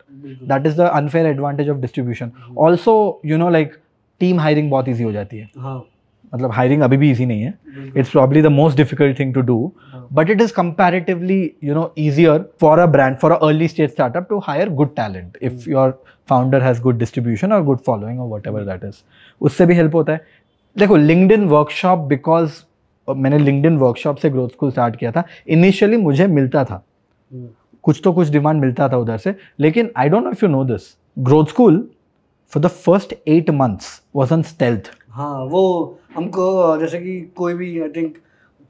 That is the unfair advantage of distribution. Also you know like team hiring बहुत ईजी हो जाती है। मतलब हायरिंग अभी भी ईजी नहीं है, it's probably the most difficult thing to do, but it is comparatively you know easier for a brand, for a early stage startup to hire good talent if your founder has good distribution और good following और whatever that is. उससे भी help होता है। देखो LinkedIn workshop, because मैंने LinkedIn workshop से Growth School start किया था, इनिशियली मुझे मिलता था कुछ तो कुछ डिमांड मिलता था उधर से, लेकिन आई don't know if you know this, growth school for the first 8 months was on stealth. हाँ, वो हमको जैसे कि कोई भी आई थिंक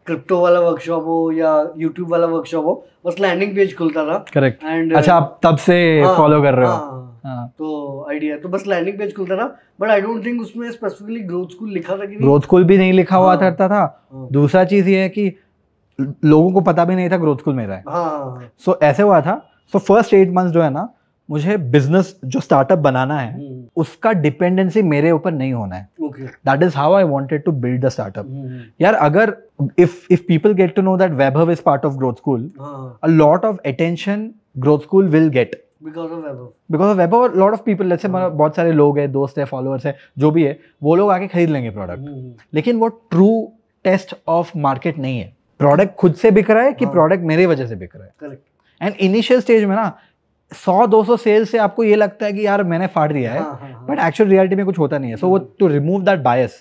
क्रिप्टो वाला वर्कशॉप हो या यूट्यूब वाला वर्कशॉप हो, बस लैंडिंग पेज खुलता था। करेक्ट। एंड अच्छा, आप तब से फॉलो कर रहे हो? हाँ। तो आइडिया तो बस लैंडिंग पेज खुलता था, बट आई डोंट थिंक उसमें स्पेसिफिकली ग्रोथ स्कूल लिखा था कि नहीं। ग्रोथ स्कूल भी नहीं लिखा हुआ करता था। दूसरा चीज ये है कि लोगों को पता भी नहीं था ग्रोथ स्कूल मेरा है। सो ऐसे हुआ था। सो फर्स्ट 8 months जो है ना, मुझे बिजनेस जो स्टार्टअप बनाना है उसका डिपेंडेंसी मेरे ऊपर नहीं होना है। That is how I wanted to build the startup. यार अगर if people get to know that Vaibhav is part of Growth School, a lot of attention Growth School will get because of Vaibhav. Lot of people, let's say बहुत सारे लोग हैं, दोस्त है, followers है, जो भी है, वो लोग आके खरीद लेंगे प्रोडक्ट, लेकिन वो ट्रू टेस्ट ऑफ मार्केट नहीं है। प्रोडक्ट खुद से बिक रहा है कि प्रोडक्ट मेरे वजह से बिक रहा है। एंड इनिशियल स्टेज में ना 100-200 सेल्स से आपको ये लगता है कि यार मैंने फाड़ दिया है, बट एक्चुअल रियलिटी में कुछ होता नहीं है। सो वो टू रिमूव दैट बायस,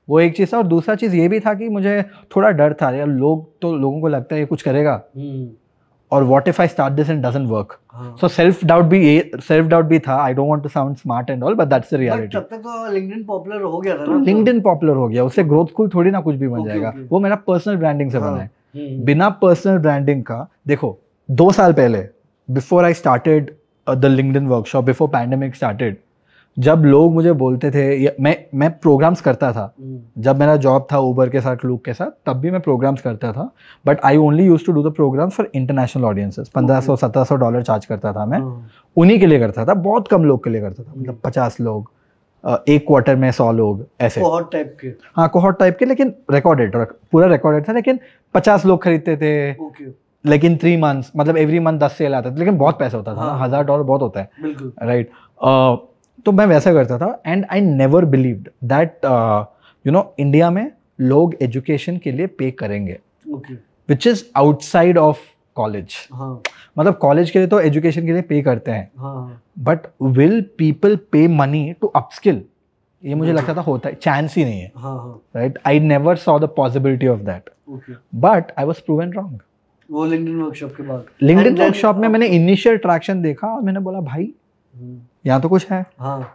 वो एक चीज़ था। और दूसरा चीज़ ये भी था कि मुझे थोड़ा डर था यार, लोगों को लगता है ये कुछ करेगा, और what if I start this and doesn't work. So self doubt भी था। I don't want to sound smart and all, but that's the reality. तब तक तो लिंक्डइन पॉपुलर हो गया था तो ना। लिंक्डइन पॉपुलर हो गया, उससे ग्रोथ स्कूल थोड़ी ना कुछ भी बन जाएगा। वो मेरा पर्सनल ब्रांडिंग से बना है। बिना पर्सनल ब्रांडिंग का, देखो 2 साल पहले, before I started the LinkedIn workshop, before pandemic started, जब लोग मुझे बोलते थे, मैं प्रोग्राम्स करता था जब मेरा जॉब था ऊबर के साथ, क्लूक के साथ, तब भी मैं प्रोग्राम्स करता था, but I only used to do the programs for international audiences. $1500-1700 charge करता था मैं, उन्हीं के लिए करता था, बहुत कम लोग के लिए करता था, मतलब 50 लोग, एक क्वार्टर में 100 लोग, ऐसे कोहॉर्ट टाइप के। हाँ, कोहॉर्ट टाइप के, लेकिन रिकॉर्डेड, पूरा रिकॉर्डेड था, लेकिन 50 लोग खरीदते थे। लेकिन 3 months, मतलब एवरी मंथ 10 सेल आता था, लेकिन बहुत पैसा होता था ना, $1000 बहुत होता है, राइट। तो मैं वैसा करता था। And I never believed that you know India में लोग एजुकेशन के लिए पे करेंगे, which is outside of college. मतलब कॉलेज के लिए तो एजुकेशन के लिए पे करते हैं, बट विल पीपल पे मनी टू अपस्किल? ये मुझे लगता था होता है, चांस ही नहीं है, right. I never saw the possibility of that, but I was proven wrong. वो लिंक्डइन वर्कशॉप के बाद, लिंक्डइन वर्कशॉप में मैंने इनिशियल ट्रैक्शन देखा और मैंने बोला भाई यहाँ तो कुछ है।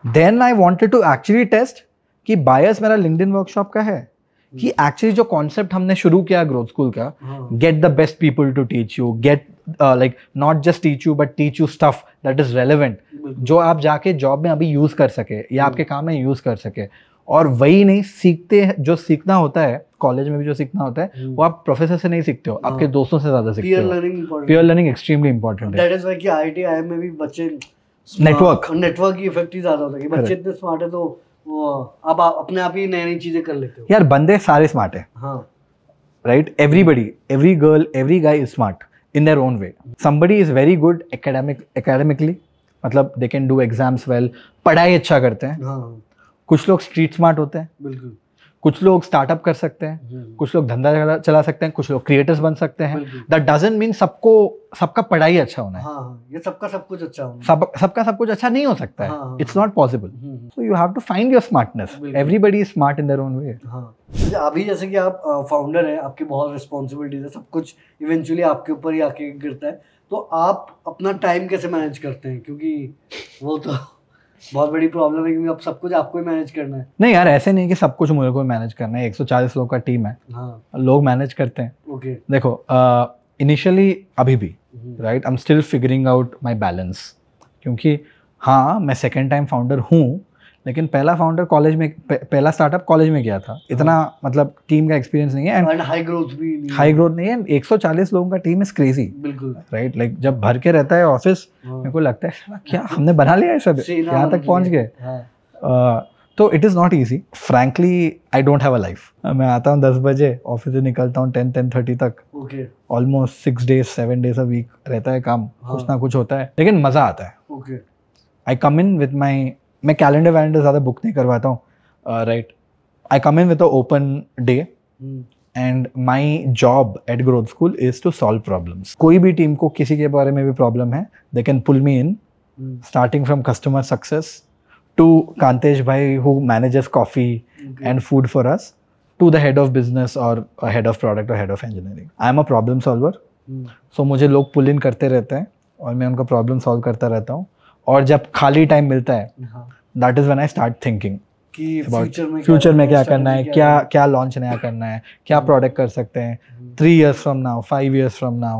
Then I wanted to actually test कि बायस मेरा लिंक्डइन वर्कशॉप का है, कि एक्चुअली जो कॉन्सेप्ट हमने शुरू किया ग्रोथ स्कूल का, get the best people to teach you, get like not just teach you but teach you stuff that is relevant, जो आप जाके जॉब में अभी यूज कर सके या आपके काम में यूज कर सके। और वही नहीं सीखते, जो सीखना होता है कॉलेज में भी जो सीखना होता है वो आप प्रोफेसर से नहीं सीखते हो, आपके दोस्तों से ज्यादा सीखते हो। पीयर लर्निंग एक्सट्रीमली इंपॉर्टेंट है। दैट इज व्हाई कि आईआईटी आईएम में भी बच्चे नेटवर्क की इफेक्ट ही ज्यादा होता है कि बच्चे इतने स्मार्ट है तो वो अब आप अपने आप ही नई नई चीजें कर लेते हो। यार बंदे सारे स्मार्ट है, हाँ right? Everybody, every girl, every guy is smart in their own way. Somebody is very good academically, मतलब they can do exams well, पढ़ाई अच्छा करते हैं। हाँ कुछ लोग स्ट्रीट स्मार्ट होते हैं, बिल्कुल। कुछ लोग स्टार्टअप कर सकते हैं, कुछ लोग धंधा चला सकते हैं, कुछ लोग क्रिएटर्स बन सकते हैं। दैट डजंट मीन सबका पढ़ाई अच्छा होना है। हाँ, ये सबका सब कुछ अच्छा होना है। सबका सब कुछ अच्छा नहीं हो सकता है। It's not possible. So you have to find your smartness. Everybody is smart in their own way. अभी जैसे कि आप फाउंडर है, आपकी बहुत रिस्पॉन्सिबिलिटीज है, सब कुछ इवेंचुअली आपके ऊपर ही आके गिरता है, तो आप अपना टाइम कैसे मैनेज करते हैं? क्योंकि वो तो बहुत बड़ी प्रॉब्लम है, क्योंकि अब सब कुछ आपको ही मैनेज करना है। नहीं यार, ऐसे नहीं कि सब कुछ मुझे को मैनेज करना है। 140 लोग का टीम है। हाँ, लोग मैनेज करते हैं। ओके। देखो इनिशियली अभी भी right, I am still figuring out my balance, क्योंकि हाँ मैं सेकंड टाइम फाउंडर हूँ, लेकिन पहला फाउंडर कॉलेज में, पहला स्टार्टअप कॉलेज में किया था। इतना मतलब टीम का एक्सपीरियंस नहीं है एंड हाई ग्रोथ भी नहीं, हाई ग्रोथ नहीं है। 140 लोगों का टीम इज क्रेजी, बिल्कुल राइट। लाइक जब भर के रहता है ऑफिस, मेरे को लगता है साला क्या हमने बना लिया है, सब यहाँ तक पहुँच गए। तो it is not easy. Frankly I don't have a life. मैं आता हूँ 10 बजे, ऑफिस से निकलता हूँ 10-10:30 तक। Okay. Almost 6 days 7 days a week रहता है काम। कुछ ना कुछ होता है, लेकिन मज़ा आता है। Okay. I come in with my, मैं कैलेंडर वैलेंडर ज़्यादा बुक नहीं करवाता हूँ, right. I come in with a open day and my job at Growth School is to solve problems. कोई भी टीम को किसी के बारे में भी प्रॉब्लम है, they can pull me in, starting from customer success to Kantesh bhai who manages coffee and food for us, to the head of business or a head of product or head of engineering. I am a problem solver. So मुझे लोग pull in करते रहते हैं और मैं उनका problem solve करता रहता हूँ। और जब खाली टाइम मिलता है, that is when I start thinking कि फ्यूचर में क्या करना है, क्या लॉन्च नया करना है, क्या प्रोडक्ट कर सकते हैं 3 years from now, 5 years from now,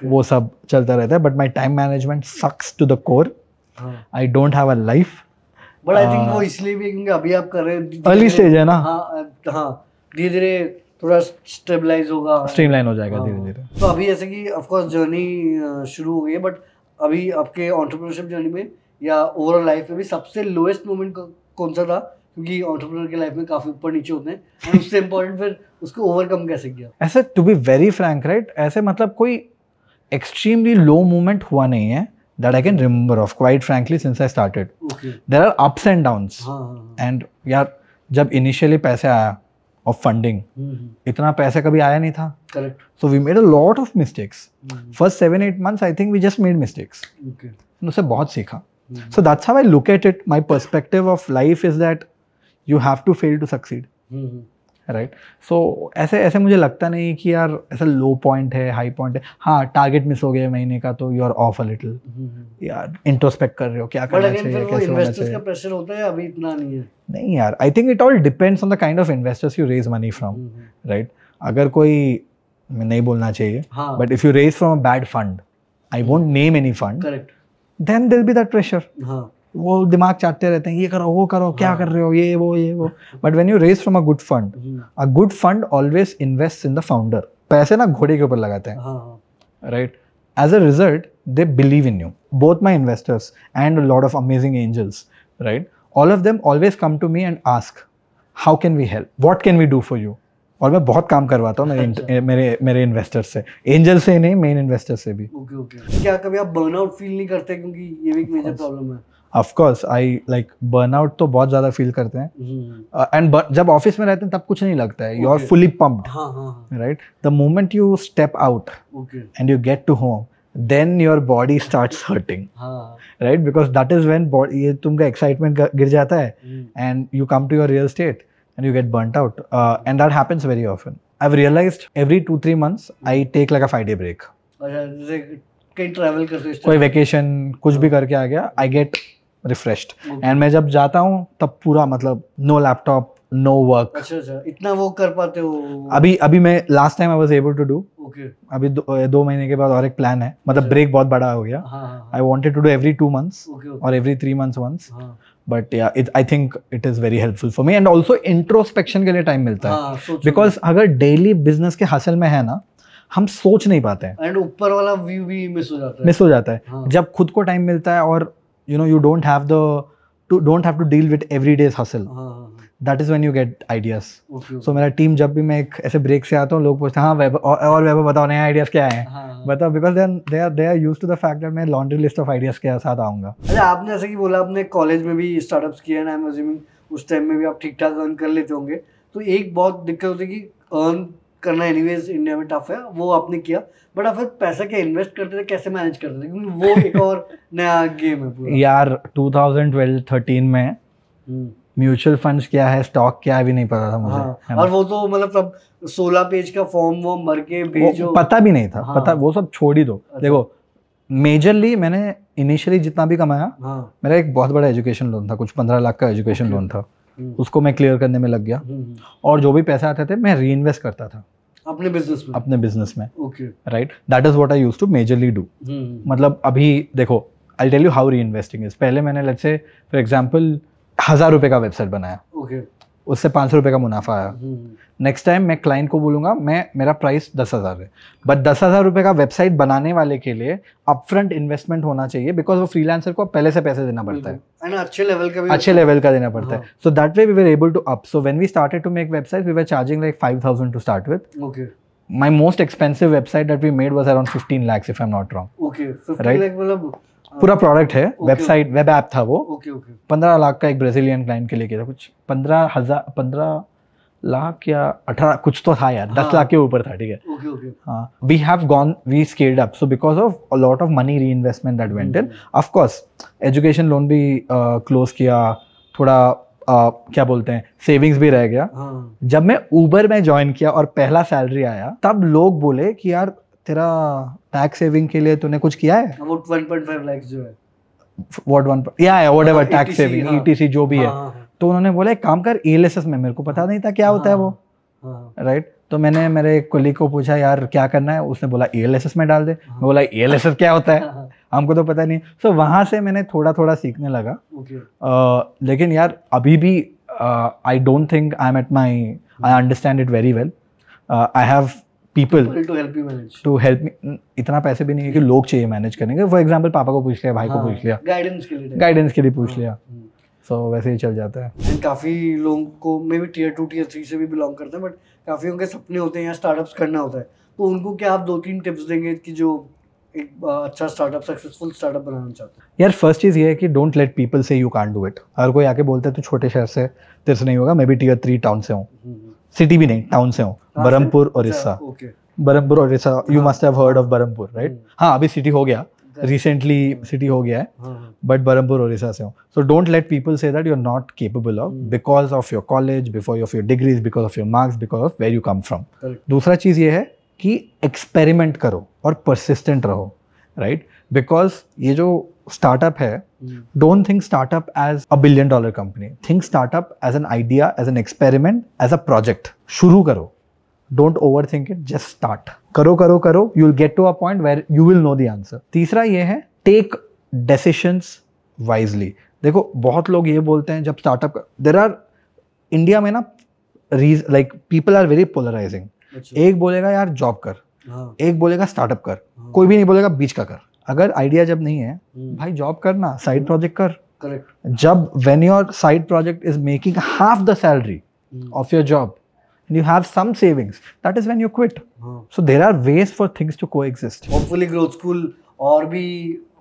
वो सब चलता रहता है। But my time management sucks to the core. I don't have a life. But I think वो इसलिए भी क्योंकि अभी आप कर रहे हैं, अर्ली स्टेज है ना। हाँ, धीरे धीरे थोड़ा स्टेबलाइज होगा, स्ट्रीमलाइन हो जाएगा धीरे धीरे। तो अभी जैसे कि ऑफ कोर्स जर्नी शुरू हो गई है, बट अभी आपके एंटरप्रेन्योरशिप जर्नी में या ओवरऑल लाइफ में भी सबसे लोएस्ट मोमेंट कौन सा था? क्योंकि एंटरप्रेन्योर की लाइफ में काफी ऊपर नीचे होते हैं, एंड उससे इम्पोर्टेंट फिर उसको ओवरकम कैसे किया? ऐसे to be very frank right, ऐसे मतलब कोई एक्सट्रीमली लो मोमेंट हुआ नहीं है that I can remember of, quite frankly, since I started. Okay. There are ups and downs. And यार जब initially पैसे आया of funding, इतना पैसे कभी आया नहीं था. Correct. So we made a lot of mistakes. First 7-8 months I think we just made mistakes. Okay. उससे बहुत सीखा. So that's how I look at it. My perspective of life is that you have to fail to succeed. Right. So ऐसे मुझे लगता नहीं कि यार ऐसा लो पॉइंट है, हाई पॉइंट है। हाँ, टारगेट मिस हो गया महीने का तो you are off a little, यार इंट्रोस्पेक्ट कर रहे हो, क्या करना चाहिए, कैसे होना चाहिए। का प्रेशर होता है, अभी इतना नहीं है। नहीं यार, I think it all depends on the kind of investors you raise money from, right. अगर कोई, नहीं बोलना चाहिए, but if you raise from a bad fund, I won't name any fund, correct, then there will be that pressure. वो दिमाग चाटते रहते हैं, ये करो वो करो, क्या कर रहे हो, ये वो। But when you raise from a good fund, a good fund always invest in the founder. पैसे ना घोड़े के ऊपर लगाते हैं, right. As a result they believe in you, both my investors and a lot of amazing angels, right. All of them always come to me and ask how can we help, what can we do for you. और मैं बहुत काम करवाता हूँ मेरे investors से, angel से नहीं, मेन इन्वेस्टर से भी। ओके। क्या कभी आप बर्नआउट फील नहीं करते? क्योंकि ये भी एक मेजर प्रॉब्लम है। Of course I like burnout तो बहुत ज्यादा फील करते हैं, एंड जब ऑफिस में रहते हैं तब कुछ नहीं लगता है, you are fully pumped, right. The moment you step out and you get to home, then your body starts hurting, right, because that is when ये तुमका एक्साइटमेंट गिर जाता है and you come to your real state and you get burnt out, and that happens very often. I've realized every 2-3 months I take like a 5-day break. अच्छा, जैसे कहीं travel करते हो, कोई वेकेशन कुछ भी करके आ गया, I get refreshed. And मैं जब जाता हूँ तब पूरा मतलब no laptop, नो वर्क। अच्छा, इतना वो कर पाते हो? अभी मैं last time I was able to do. Okay. अभी 2 महीने के बाद और एक प्लान है, मतलब ब्रेक बहुत बड़ा हो गया। I wanted to do every 2 months और every 3 months once, but yeah I think it is very helpful for me, and also introspection के लिए टाइम मिलता है, बिकॉज अगर डेली बिजनेस के हसल में है ना, हम सोच नहीं पाते हैं, एंड ऊपर वाला व्यू भी मिस हो जाता है। जब खुद को टाइम मिलता है और you don't have to deal with everyday's hustle, that is when you get ideas. So मेरा टीम, जब भी मैं एक ऐसे ब्रेक से आता हूँ, लोग पूछते हैं हाँ वैभव, और वैभव बताओ नए आइडियाज क्या हैं, बताओ, because they are used to the fact that मैं लॉन्ड्री लिस्ट ऑफ आइडियाज के साथ आऊंगा। अच्छा, आपने जैसे कि बोला आपने कॉलेज में भी स्टार्टअप्स किए एंड आई एम अज्यूमिंग उस टाइम में भी आप ठीक ठाक अर्न कर लेते होंगे, तो एक बहुत दिक्कत होती है कि अर्न करना एनीवेज इंडिया में टफ है, वो आपने किया, बट आप फिर पैसा क्या इन्वेस्ट करते थे, कैसे मैनेज करते थे, क्योंकि वो एक और नया गेम है पूरा। यार 2012-13 में म्यूचुअल फंड्स क्या है, स्टॉक क्या है भी नहीं पता था मुझे। और वो तो मतलब तब 16 पेज का फॉर्म वो भर के भेजो, पता भी नहीं था। पता, वो सब छोड़ ही दो। देखो, मेजरली मैंने इनिशियली जितना भी कमाया, मेरा एक बहुत बड़ा एजुकेशन लोन था, कुछ 15 लाख का एजुकेशन लोन था, उसको मैं क्लियर करने में लग गया, और जो भी पैसे आते थे मैं री इन्वेस्ट करता था अपने बिजनेस में। Right, that is what I used to majorly do. मतलब अभी देखो, I tell you how reinvesting is. पहले मैंने लेट्स से फॉर एग्जांपल 1000 रुपए का वेबसाइट बनाया, उससे 500 रुपए का मुनाफा आया। नेक्स्ट टाइम मैं क्लाइंट को बोलूंगा मेरा प्राइस 10,000 है, बट 10,000 रुपए का वेबसाइट बनाने वाले के लिए अपफ्रंट इन्वेस्टमेंट होना चाहिए, बिकॉज वो फ्रीलांसर को पहले से पैसे देना पड़ता है, अच्छे लेवल का देना पड़ता है। So that way we were able to up. So when we started to make website, we were charging like 5,000 to start with. My most expensive website that we made was around 15 lakhs if I am not wrong. Right, पूरा product है, website web app था वो। 15 लाख का एक Brazilian client के लिए किया था, कुछ 15 लाख या 18 कुछ तो था यार, 10 लाख के ऊपर था। ठीक है, हाँ, we scaled up, so because of a lot of money reinvestment that went in. Of course education loan भी क्लोज किया, थोड़ा क्या बोलते हैं, सेविंग्स भी रह गया। जब मैं ऊबर में ज्वाइन किया और पहला सैलरी आया, तब लोग बोले कि यार तेरा टैक्स सेविंग के लिए तूने कुछ किया है? वो 1.5 लाख जो है, व्हाटएवर टैक्स सेविंग, ईटीसी जो भी है। तो उन्होंने बोला एक काम कर, एएलएसएस में, मेरे को पता नहीं था क्या होता है वो। राइट, तो मैंने मेरे कोलीग को पूछा यार क्या करना है, उसने बोला एएलएसएस में डाल दे। मैं बोला एएलएसएस क्या होता है, हमको तो पता नहीं। सो वहां से मैंने थोड़ा थोड़ा सीखने लगा। लेकिन यार अभी भी I don't think I am at my, I understand it very well. I have people to help me। इतना पैसे भी नहीं है कि लोग चाहिए मैनेज करने के। फॉर एग्जांपल पापा को पूछ लिया, भाई को पूछ लिया, गाइडेंस के लिए पूछ लिया। सो वैसे ही चल जाता है। काफी लोगों को मे बी टियर 2 टियर 3 से भी बिलोंग करते हैं, बट काफी उनके सपने होते हैं या स्टार्टअप्स करना होता है, तो उनको क्या आप 2-3 टिप्स देंगे कि जो एक अच्छा स्टार्टअप, सक्सेसफुल स्टार्टअप बनाना चाहते हैं? यार फर्स्ट चीज ये है कि डोंट लेट पीपल से यू कांट डू इट। अगर कोई आके बोलता है तू छोटे शहर से, तेरे से नहीं होगा, मैं भी टियर 3 टाउन से हूँ, सिटी भी नहीं टाउन से हूँ, Berhampur Odisha. Berhampur Odisha, you must have heard of Berhampur, right? हाँ, अभी सिटी हो गया, रिसेंटली सिटी हो गया है, बट बरहमपुर ओडिशा से हूँ। So don't let people say that you are not capable of, because of your college, because of your degrees, because of your marks, because of where you come from. दूसरा चीज ये है कि एक्सपेरिमेंट करो और persistent रहो, right? Because ये जो स्टार्टअप है, don't think startup as a $1 billion company, think startup as an idea, as an experiment, as a project. शुरू करो, don't overthink it, just start करो करो करो, you will get to a point where you will know the answer. तीसरा ये है, take decisions wisely. देखो बहुत लोग ये बोलते हैं जब स्टार्टअप, देयर आर इंडिया में ना like people are very polarising. एक बोलेगा यार जॉब कर, एक बोलेगा स्टार्टअप कर, कोई भी नहीं बोलेगा बीच का कर। अगर आइडिया जब नहीं है भाई जॉब करना, साइड प्रोजेक्ट कर। करेक्ट। जब when your side project is making half the salary of your job and you have some savings, that is when you quit. So there are ways for things to coexist. Hopefully growth school और भी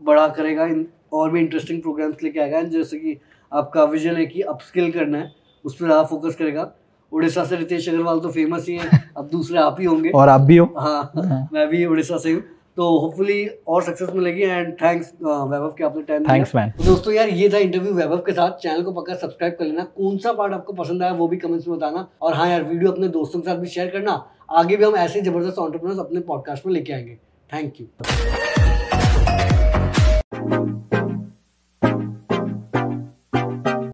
बड़ा करेगा, और भी interesting programmes लेके आएगा, जैसे कि आपका विजन है कि अपस्किल करना है, उस पर ज़्यादा फोकस करेगा। उड़ीसा से रितेश अग्रवाल तो फेमस ही हैं, अब दूसरे आप ही होंगे, और आप भी हो। हाँ, मैं भी उड़ीसा से हूँ, तो होपफुली और सक्सेस मिलेगी। एंड थैंक्स वैभव कि आपने टाइम दिया। Thanks man. दोस्तों यार ये था इंटरव्यू वैभव के साथ। चैनल को पक्का सब्सक्राइब कर लेना। कौन सा पार्ट आपको पसंद आया वो भी कमेंट्स में बताना, और हाँ यार वीडियो अपने दोस्तों के साथ भी शेयर करना। आगे भी हम ऐसे जबरदस्त एंटरप्रेन्योर्स अपने पॉडकास्ट में लेके आएंगे। Thank you.